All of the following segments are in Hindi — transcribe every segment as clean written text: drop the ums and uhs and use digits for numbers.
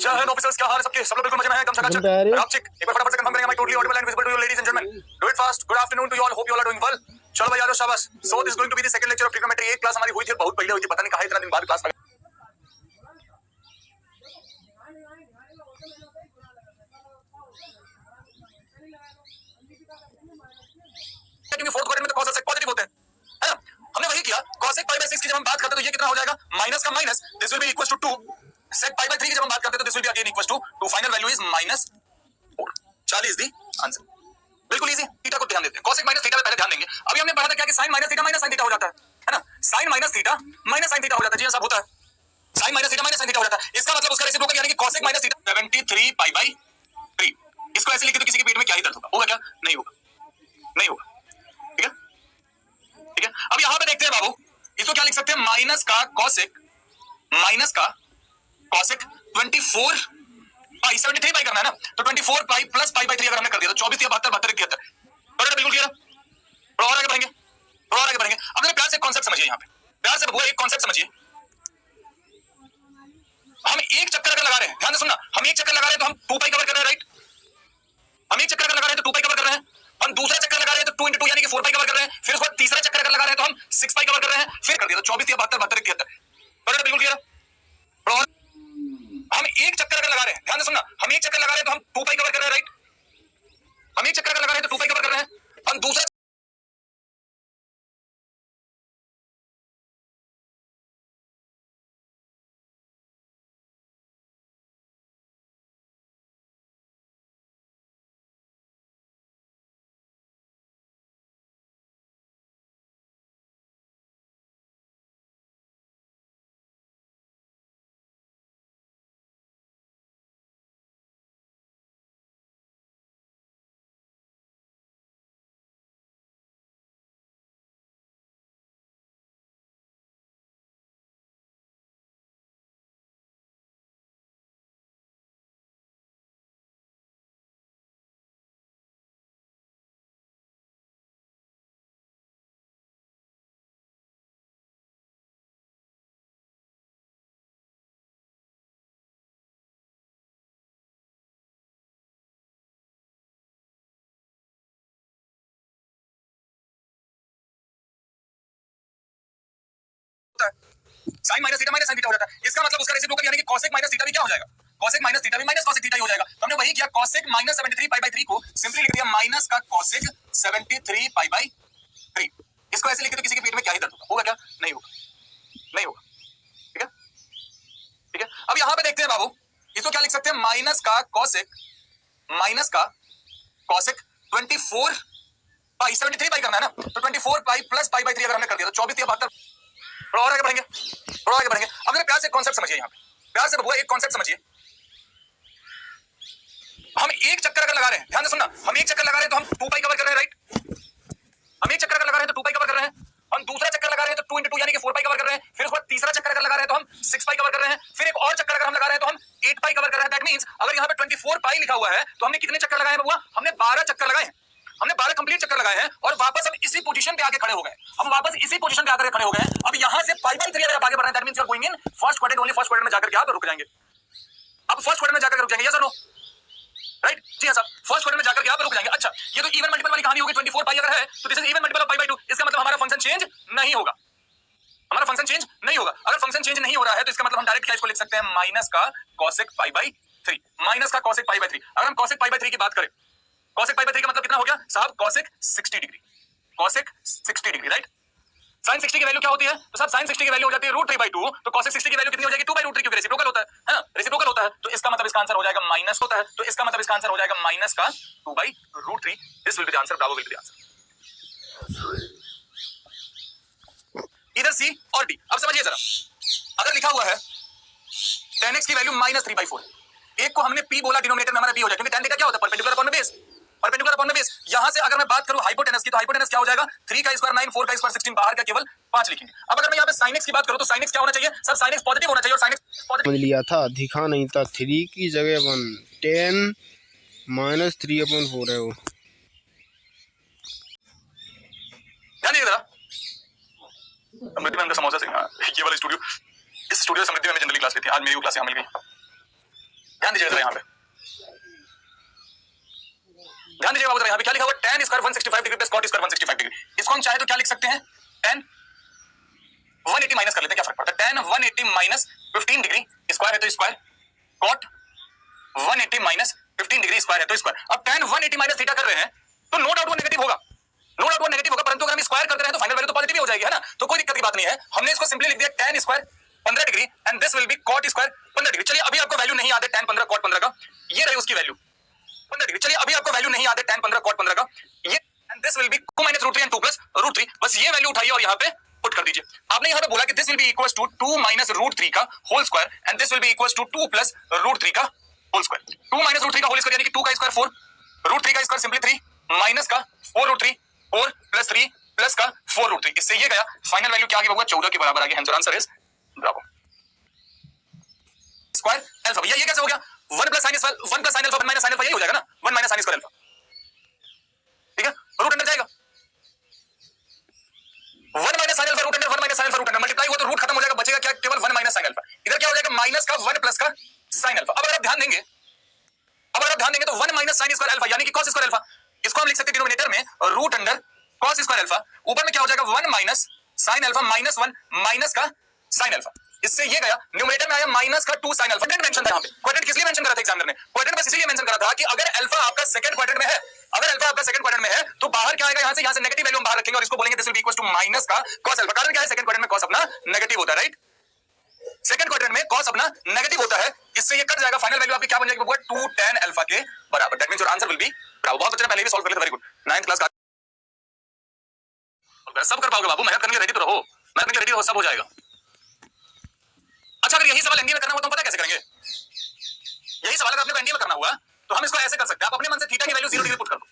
जय हिंद ऑफिसर्स, क्या हाल है सबके? सब लोग बिल्कुल मजे में हैं, एकदम चकाचक। रामचिक, एक बार फटाफट से कंफर्म करेंगे, am I totally audible and visible to you ladies and gentlemen? Do it fast. Good afternoon to you all. Hope you all are doing well. चलो भाई, आ जाओ, शाबाश। So this is going to be the second lecture of trigonometry. एक क्लास हमारी हुई थी, बहुत पहले हुई थी, पता नहीं कहाँ इतना दिन बाद क्लास लगा। क्योंकि फोर्थ क्वाड्रेंट में तो cos और sec पॉजिटिव होते हैं, है ना? हमने वही किया। cos sec pi by 6 की जब हम बात करते हैं तो ये कितना हो जाएगा? माइनस का minus, this will be equal to 2। sec pi by 3 की जब हम बात करते हैं तो this will be again equal to 2। Final value is -4। 40 is the answer. बिल्कुल इजी। थीटा को ध्यान देते हैं, cos माइनस थीटा पे पहले ध्यान देंगे। अभी हमने पढ़ा था क्या कि sin minus theta minus sin theta हो जाता है ना? sin minus theta minus sin theta हो जाता है। जी हां, सब होता है। sin minus theta minus sin theta हो जाता है। इसका मतलब उसका रेसिप्रोकल यानी कि cos minus theta 73 pi by 3। इसको ऐसे लिखे तो किसी के पेट में क्या ही दर्द होगा? होगा क्या? नहीं होगा, नहीं होगा। ठीक है, ठीक है। अब यहां पे देखते हैं बाबू, इसको क्या लिख सकते हैं? माइनस का cosec, माइनस का cosec 24 पाई 73 पाई करना है ना, तो 24 पाई प्लस पाई बाय 3 अगर हमने कर दिया तो 24 या 72 72 73। बराबर, बिल्कुल क्लियर है। थोड़ा और आगे बढ़ेंगे, थोड़ा और आगे बढ़ेंगे। अब जरा प्यार से कॉन्सेप्ट समझिए, यहाँ पे प्यार से बबुआ एक कॉन्सेप्ट समझिए। हम एक चक्कर अगर लगा रहे हैं, ध्यान से सुनना, हम एक चक्कर लगा रहे हैं तो हम 2 पाई कवर कर रहे हैं, राइट? हम एक चक्कर अगर लगा रहे हैं तो 2 पाई कवर कर रहे हैं। हम दूसरा चक्कर लगा रहे हैं तो 2 into 2 यानी कि 4 पाई कवर कर रहे हैं। फिर उसके बाद तीसरा चक्कर अगर लगा रहे हैं तो हम 6 पाई कवर कर रहे हैं। फिर कर दिया तो 24 या 72 72 73। बराबर, बिल्कुल क्लियर है। और हम एक चक्कर अगर लगा रहे हैं, ध्यान से सुनना, हम एक चक्कर लगा रहे हैं तो हम 2 पाई कवर कर रहे हैं, राइट? हम एक चक्कर अगर लगा रहे हैं तो 2 पाई कवर कर रहे हैं। हम दूसरा sin minus theta minus sin theta हो जाता है। इसका मतलब उसका रेसिप्रोकल यानी कि cosec माइनस थीटा भी क्या हो जाएगा? cosec माइनस थीटा भी माइनस cosec थीटा ही हो जाएगा। तो हमने वही किया, cosec माइनस 73 पाई बाय 3 को सिंपली लिख दिया माइनस का cosec 73 पाई बाय 3। इसको ऐसे लिखे तो किसी के पेट में क्या ही दर्द होगा? होगा क्या? नहीं होगा, नहीं होगा। ठीक है, ठीक है। अब यहां पे देखते हैं बाबू, इसको क्या लिख सकते हैं? माइनस का cosec, माइनस का cosec 24 पाई 73 पाई करना है ना, तो 24 पाई प्लस पाई बाय 3 अगर हमने कर दिया तो 24 या 72। थोड़ा और आगे बढ़ेंगे, थोड़ा आगे बढ़ेंगे। अब जरा प्यार से कॉन्सेप्ट समझिए, यहाँ पे प्यार से बबुआ एक कॉन्सेप्ट समझिए। हम एक चक्कर अगर लगा रहे हैं, ध्यान से सुनना, हम एक चक्कर लगा रहे हैं तो हम 2 पाई कवर कर रहे हैं, राइट? हम एक चक्कर अगर लगा रहे हैं तो 2 पाई कवर कर रहे हैं। हम दूसरा चक्कर लगा रहे हैं तो 2 into 2 यानी कि 4 पाई कवर कर रहे हैं। फिर उसके बाद तीसरा चक्कर अगर लगा रहे हैं तो हम 6 पाई कवर कर रहे हैं। फिर एक और चक्कर अगर हम लगा रहे हैं तो हम 8 पाई कवर कर रहे हैं। दैट मींस अगर यहाँ पे 24 पाई लिखा हुआ है तो हमने कितने चक्कर लगाए हैं बबुआ? हमने 12 चक्कर लगाए हैं। हमने 12 कंप्लीट चक्कर लगाए हैं और वापस हम इसी पोजीशन पे आके खड़े हो गए। हम वापस इसी पोजीशन पे आकर खड़े हो गए। अब यहां से पाई बाय 3 अगर आप आगे बढ़ रहे हैं, that means you are going in first quadrant only. First quadrant में जाकर के आप रुक जाएंगे। अब फर्स्ट क्वाड्रेंट में जाकर रुक जाएंगे, यस और नो? राइट, जी हां साहब, फर्स्ट क्वाड्रेंट में जाकर के आप रुक जाएंगे। अच्छा, ये तो इवन मल्टीपल वाली कहानी होगी। 24 पाई अगर है तो this is even multiple of pi by 2। इसका मतलब हमारा फंक्शन चेंज नहीं होगा, हमारा फंक्शन चेंज नहीं होगा। अगर फंक्शन चेंज नहीं हो रहा है तो इसका मतलब हम डायरेक्ट क्या इसको लिख सकते हैं? माइनस का cosec पाई बाय 3, माइनस का cosec पाई बाय 3। अगर हम cosec पाई बाय 3 की बात करें, cosec पाई बाय 3 का मतलब कितना हो गया साहब? cosec 60 degree, cosec 60 degree, right? sin 60 की वैल्यू क्या होती है? तो साहब sin 60 की वैल्यू हो जाती है √3/2। तो cosec 60 की वैल्यू कितनी हो जाएगी? 2/√3, क्योंकि रेसिप्रोकल होता है ना? रेसिप्रोकल होता है तो इसका मतलब इसका आंसर हो जाएगा माइनस होता है, तो इसका मतलब इसका आंसर हो जाएगा माइनस का 2/√3। This will be the answer, Bravo will be the answer, इधर सी और डी। अब समझिए जरा, अगर लिखा हुआ है tan x की वैल्यू -3/4, एक को हमने p बोला, डिनोमिनेटर में हमारा b हो जाएगा, क्योंकि tan थीटा क्या होता है? Perpendicular upon base, perpendicular upon base. यहां से अगर मैं बात करूं हाइपोटेनस की, तो हाइपोटेनस क्या हो जाएगा? 3 का स्क्वायर 9, 4 का स्क्वायर 16, बाहर का केवल 5 लिखेंगे। अब अगर मैं यहां पे sin x की बात करूं तो sin x क्या होना चाहिए? सब sin x पॉजिटिव होना चाहिए, और sin x पॉजिटिव लिया था, दिखा नहीं था। 3 की जगह 1, 10 -3/4 है वो। ध्यान दीजिए जरा, समृद्धि मैम का समोसा सिंह, ये वाला स्टूडियो, इस स्टूडियो समृद्धि में जनरली क्लास लेती है। आज मेरी वो क्लास यहाँ मिल गई। ध्यान दीजिएगा यहाँ पे, ध्यान दीजिएगा यहाँ पे क्या लिखा हुआ, tan square 165 degree plus cot square 165 degree. इसको हम चाहे तो क्या लिख सकते हैं, tan 180 माइनस कर लेते हैं, क्या फर्क पड़ता है, tan 180 माइनस 15 डिग्री स्क्वायर है तो square, cot 180 minus 15 degree square है तो स्क्वायर। अब tan 180 माइनस थीटा कर रहे हैं तो नो डाउट वो नेगेटिव होगा, नो डाउट वो नेगेटिव होगा, परंतु अगर हम स्क्वायर करते रहे तो फाइनल वैल्यू तो पॉजिटिव हो जाएगी, है ना, तो कोई दिक्कत की बात नहीं है। हमने इसको सिंपली लिख दिया tan square 15 degree and this will B cot square 15 degree. चलिए अभी आपको वैल्यू नहीं याद है tan 15 cot 15 का, ये रही उसकी वैल्यू 15 डिग्री। चलिए अभी आपको वैल्यू नहीं याद है tan 15 cot 15 का, ये and this will be 2 minus root 3 and 2 plus root 3। बस ये वैल्यू उठाइए और यहाँ पे पुट कर दीजिए। आपने यहाँ पे बोला कि this will be equals to 2 minus root 3 का whole square and this will be equals to 2 plus root 3 का होल स्क्वायर। 2 माइनस रूट 3 का होल स्क्वायर यानी कि 2 का स्क्वायर 4, रूट 3 का स्क्वायर सिंपली 3 माइनस का 4 रूट 3 4 प्लस 3 प्लस का 4 रूट 3। इससे ये गया फाइनल वैल्यू क्या आ गया होगा, 14 के बराबर आ गया। Answer answer is Bravo. Square alpha, भैया ये कैसे हो गया, 1 plus sin square 1 plus sin alpha 1 minus sin alpha, यही हो जाएगा ना, 1 माइनस sin स्क्वायर अल्फा, ठीक है, रूट अंडर जाएगा 1 minus sin alpha root under 1 minus sin alpha root under multiply हुआ तो रूट खत्म हो जाएगा, बचेगा क्या, केवल 1 माइनस sin अल्फा। इधर क्या हो जाएगा, माइनस का 1 प्लस का sin अल्फा। अब अगर आप ध्यान देंगे तो 1 माइनस sin स्क्वायर अल्फा यानी कि cos स्क्वायर अल्फा, इसको हम लिख सकते हैं डिनोमिनेटर में root under cos square alpha, ऊपर में क्या हो जाएगा 1 minus sin alpha minus 1 minus का sin अल्फा। इससे ये गया न्यूमरेटर में आया माइनस का 2 sin अल्फा। क्वाड्रेंट मेंशन था यहाँ पे, क्वाड्रेंट किस लिए मेंशन करा था एग्जामिनर ने, क्वाड्रेंट बस इसलिए मेंशन करा था कि अगर अल्फा आपका सेकंड क्वाड्रेंट में है, अगर अल्फा आपका सेकंड क्वाड्रेंट में है तो बाहर क्या आएगा, यहाँ से नेगेटिव वैल्यू हम बाहर रखेंगे और इसको बोलेंगे this will be equal to minus का cos अल्फा। कारण क्या है, सेकंड क्वाड्रेंट में cos अपना नेगेटिव होता है, राइट, सेकंड क्वाड्रेंट में cos अपना नेगेटिव होता है, इससे ये कट जाएगा, फाइनल वैल्यू आपकी क्या बन जाएगी, 2 tan अल्फा के बराबर। That means your answer will be Bravo. बहुत बच्चे ने पहले भी सॉल्व कर लिया था, वेरी गुड, 9th क्लास का सब कर पाओगे बाबू, मेहनत करने के लिए रेडी तो रहो, मेहनत करने के लिए रेडी हो, सब हो जाएगा। अच्छा अगर यही सवाल एनडीए में करना हुआ तो हम पता कैसे करेंगे, यही सवाल अगर अपने को एनडीए में करना हुआ तो हम इसको ऐसे कर सकते हैं, आप अपने मन से थीटा की वैल्यू 0 डिग्री पुट कर दो,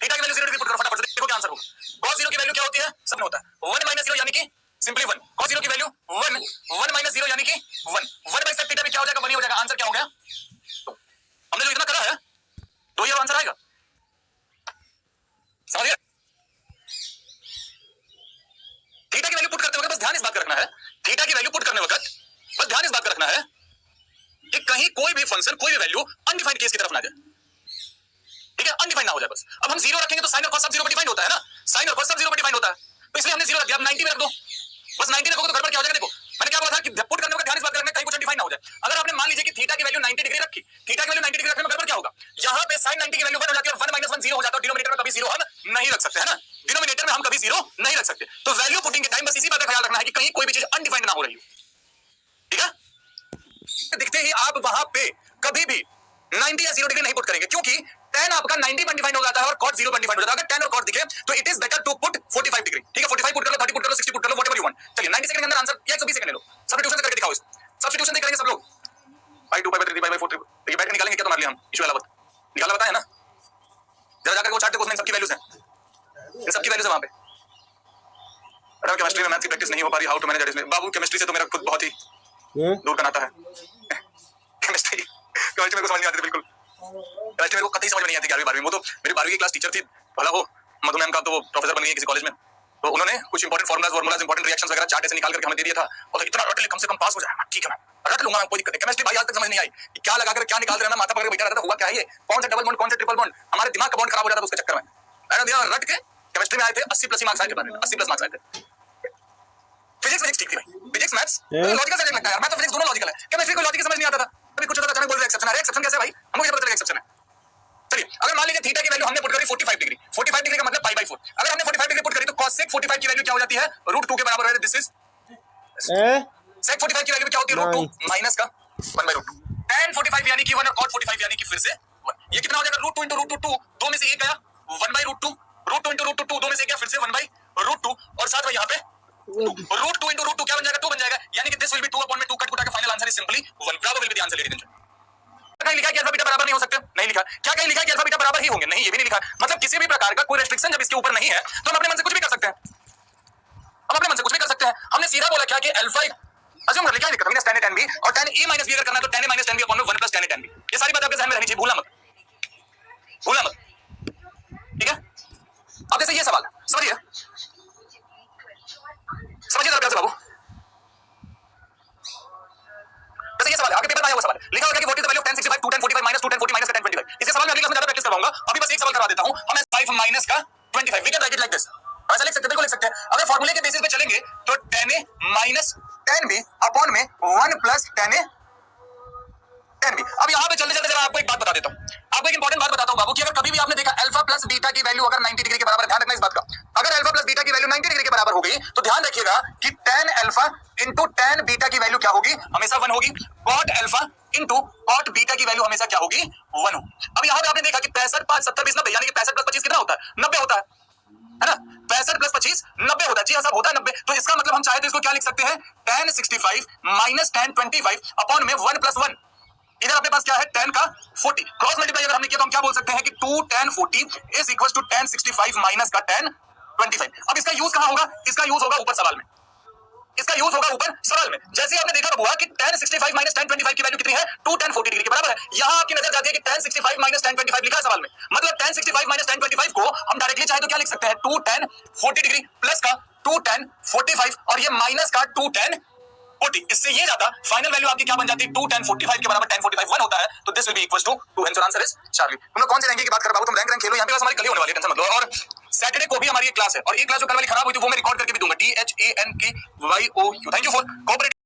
थीटा की वैल्यू 0 डिग्री पुट करो फटाफट से, देखो क्या आंसर होगा। cos 0 की वैल्यू क्या होती है, सब में होता है 1 माइनस 0 यानी कि सिंपली 1, cos 0 की वैल्यू 1 1 माइनस 0 यानी कि 1 1 बाय सब थीटा भी क्या हो जाएगा, 1 ही हो जाएगा। आंसर क्या हो गया, तो हमने जो इतना करा है तो ये आंसर आएगा, समझिए। थीटा की वैल्यू पुट करते वक्त बस ध्यान इस बात का रखना है, थीटा की वैल्यू पुट करने वक्त बस ध्यान इस बात का रखना है कि कहीं कोई भी फंक्शन कोई भी वैल्यू अनडिफाइंड केस की तरफ ना जाए, ठीक है, अनडिफाइंड ना हो जाए बस। अब हम 0 रखेंगे तो sin और cos सब 0 पर डिफाइंड होता है ना, sin और cos सब 0 पर डिफाइंड होता है, तो इसलिए हमने 0 रख दिया। अब 90 में रख दो, बस 90 रखोगे तो गड़बड़ क्या हो जाएगा, देखो मैंने क्या बोला था कि पुट करने वक्त ध्यान इस बात का रखना कहीं कुछ डिफाइंड ना हो जाए। अगर आपने मान लीजिए कि थीटा की वैल्यू 90 डिग्री रखी, थीटा की वैल्यू 90 डिग्री रखने में गड़बड़ क्या होगा, यहां पे sin 90 की वैल्यू 1 हो जाती है और 1 माइनस 1 0 हो जाता है, डिनोमिनेटर में कभी 0 हम नहीं रख सकते, है ना, डिनोमिनेटर में हम कभी 0 नहीं रख सकते। तो वैल्यू पुटिंग के टाइम बस इसी बात का ख्याल रखना है कि कहीं कोई भी चीज अनडिफाइंड ना हो रही हो, ठीक है। दिखते ही आप वहां पे कभी भी 90 या 0 डिग्री नहीं पुट करेंगे, क्योंकि tan आपका 90 पर डिफाइन हो जाता है और cot 0 पर डिफाइन हो जाता है। अगर tan और cot दिखे तो it is better to put 45 degree, ठीक है, 45 पुट कर लो, 30 पुट कर लो, 60 पुट कर लो, व्हाटएवर यू वांट। चलिए 90 सेकंड के अंदर आंसर या 120 सेकंड ले लो, सब्स्टिट्यूशन से करके दिखाओ इसको, सब्स्टिट्यूशन से करेंगे सब लोग, पाई 2 पाई 3 पाई 4 ये बैठ के निकालेंगे क्या, तुम्हारे लिए हम इशू वाला निकाला बताया ना, जरा जाकर वो चार्ट देखो, उसमें सबकी वैल्यूज हैं, इन सबकी वैल्यूज है वहां पे। अरे केमिस्ट्री में मैथ्स की प्रैक्टिस नहीं हो पा रही, हाउ टू मैनेज दैट, इसमें बाबू केमिस्ट्री से तो मेरा खुद बहुत ही दूर का नाता है, केमिस्ट्री मेरे को समझ नहीं आती बिल्कुल, केमिस्ट्री मेरे को कतई समझ में नहीं आती 11वीं 12वीं में। वो तो मेरी 12वीं की क्लास टीचर थी, भला हो मधु मैम का, तो वो प्रोफेसर बन गई किसी कॉलेज में, तो उन्होंने कुछ इंपॉर्टेंट फार्मूलाज इंपॉर्टेंट रिएक्शंस वगैरह चार्ट ऐसे निकाल करके हमें दे दिया था, और इतना रट ले कम से कम पास हो जाए, ठीक है मैं रट लूंगा, कोई दिक्कत नहीं। केमिस्ट्री भाई आज तक समझ नहीं आई कि क्या लगा कर क्या निकाल रहे हैं, माथा पकड़ के बैठा रहता था, हुआ क्या है ये, कौन सा डबल बॉन्ड कौन सा ट्रिपल बॉन्ड, हमारे दिमाग का बॉन्ड खराब हो जाता था उसके चक्कर में। मैंने दिया रट के केमिस्ट्री में आए थे 80 प्लस मार्क्स आए थे, 80 प्लस मार्क्स आए थे। फिजिक्स ठीक थी भाई, फिजिक्स मैथ्स लॉजिकल सब्जेक्ट लगता है, मैं तो फिजिक्स दोनों लॉजिकल है, केमिस्ट्री को लॉजिक समझ नहीं आता था, कभी कुछ होता था अचानक बोल रहे एक्सेप्शन है, एक्सेप्शन कैसे भाई, हमको ये पता चला एक्सेप्शन है। चलिए अगर मान लीजिए थीटा की वैल्यू हमने पुट करी 45 डिग्री, 45 डिग्री का मतलब पाई बाय 4, अगर हमने 45 डिग्री पुट करी तो cos sec 45 की वैल्यू क्या हो जाती है, √2 के बराबर है, दिस इज sec 45 की वैल्यू क्या होती है, √2 माइनस का 1/√2, tan 45 यानी कि 1 और cot 45 यानी कि फिर से 1, ये कितना हो जाएगा, √2 * √2, दो में से एक गया 1/√2, √2 * √2, दो में से एक गया फिर से 1/√2, और साथ में यहाँ पे √2 * √2 क्या बन जाएगा, 2 बन जाएगा, यानी कि दिस विल बी 2/2 कट कुटा के final answer is simply 1। Bravo will be the answer ladies and gentleman. कहीं लिखा है कि अल्फा बीटा बराबर नहीं हो सकते, नहीं लिखा। क्या कहीं लिखा है कि अल्फा बीटा बराबर ही होंगे, नहीं, ये भी नहीं लिखा। मतलब किसी भी प्रकार का कोई रेस्ट्रिक्शन जब इसके ऊपर नहीं है तो हम अपने मन से कुछ भी कर सकते हैं, हम अपने मन से कुछ भी कर सकते हैं। हमने सीधा बोला क्या कि अल्फा अज्यूम कर लिया, क्या दिक्कत है, tan a tan b और tan a minus b अगर करना है तो tan a minus tan b upon 1 plus tan a tan b, ये सारी बात आपके ध्यान में रहनी चाहिए, भूलना मत, भूलना मत, ठीक है। अब जैसे ये सवाल समझिए, समझिए जरा प्यार से बाबू, जैसे ये सवाल आगे पेपर में आया हुआ सवाल लिखा होगा कि what is the value of tan 65 2 tan minus का 25। We can write it like this, ऐसा लिख सकते हैं, बिल्कुल लिख सकते हैं। अगर फॉर्मूले के बेसिस पे चलेंगे तो tan a minus tan b upon में 1 plus tan a tan b। अब यहाँ पे चलते चलते जरा आपको एक बात बता देता हूँ, आपको एक इंपॉर्टेंट बात बताता हूँ बाबू, कि अगर कभी भी आपने देखा अल्फा प्लस बीटा की वैल्यू अगर 90 डिग्री के बराबर है, ध्यान रखना इस बात का, अगर अल्फा प्लस बीटा की वैल्यू 90 डिग्री के बराबर हो गई तो ध्यान रखिएगा कि tan alpha into tan beta की वैल्यू क्या होगी, हमेशा 1 होगी। cot alpha into cot beta की वैल्यू हमेशा क्या होगी, 1 हो। अब यहाँ पे आपने देखा कि 65 5 70 20 90, यानी कि 65 प्लस 25 कितना होता है, 90 होता है ना। 65 प्लस 25 90 होता है, जी हाँ साहब होता है 90। तो इसका मतलब हम चाहे तो इसको क्या लिख सकते हैं, tan 65 माइनस tan 25 अपॉन में 1 प्लस 1। इधर अपने पास क्या है, tan का 40, क्रॉस मल्टीप्लाई अगर हमने किया तो हम क्या बोल सकते हैं कि 2 tan 40 is equal to tan 65 minus का tan 25। अब इसका यूज कहां होगा, इसका यूज होगा ऊपर सवाल में, इसका यूज होगा ऊपर सवाल में। जैसे आपने देखा बबुआ कि tan 65 माइनस tan 25 की वैल्यू कितनी है, 2 tan 40 डिग्री के बराबर है। यहां आपकी नजर जाती है कि tan 65 माइनस tan 25 लिखा है सवाल में, मतलब tan 65 माइनस tan 25 को हम डायरेक्टली चाहे तो क्या लिख सकते हैं, 2 tan 40 डिग्री प्लस का 2 tan 45 और ये माइनस का 2 tan 40। इससे ये जाता फाइनल वैल्यू आपकी क्या बन जाती है, 2 tan 45 के बराबर tan 45 1 होता है, तो this will be equals to 2। Answer is Charlie. तुम लोग कौन से रैंकिंग की बात कर रहे हो बाबू, तुम रैंक खेलो, यहां पे बस हमारी कल ही होने वाली है, टेंशन मत लो। और सैटरडे को भी हमारी एक क्लास है, और एक क्लास जो कल वाली खराब हुई थी वो मैं रिकॉर्ड करके भी दूंगा, THANKYOU। Thank you for cooperating.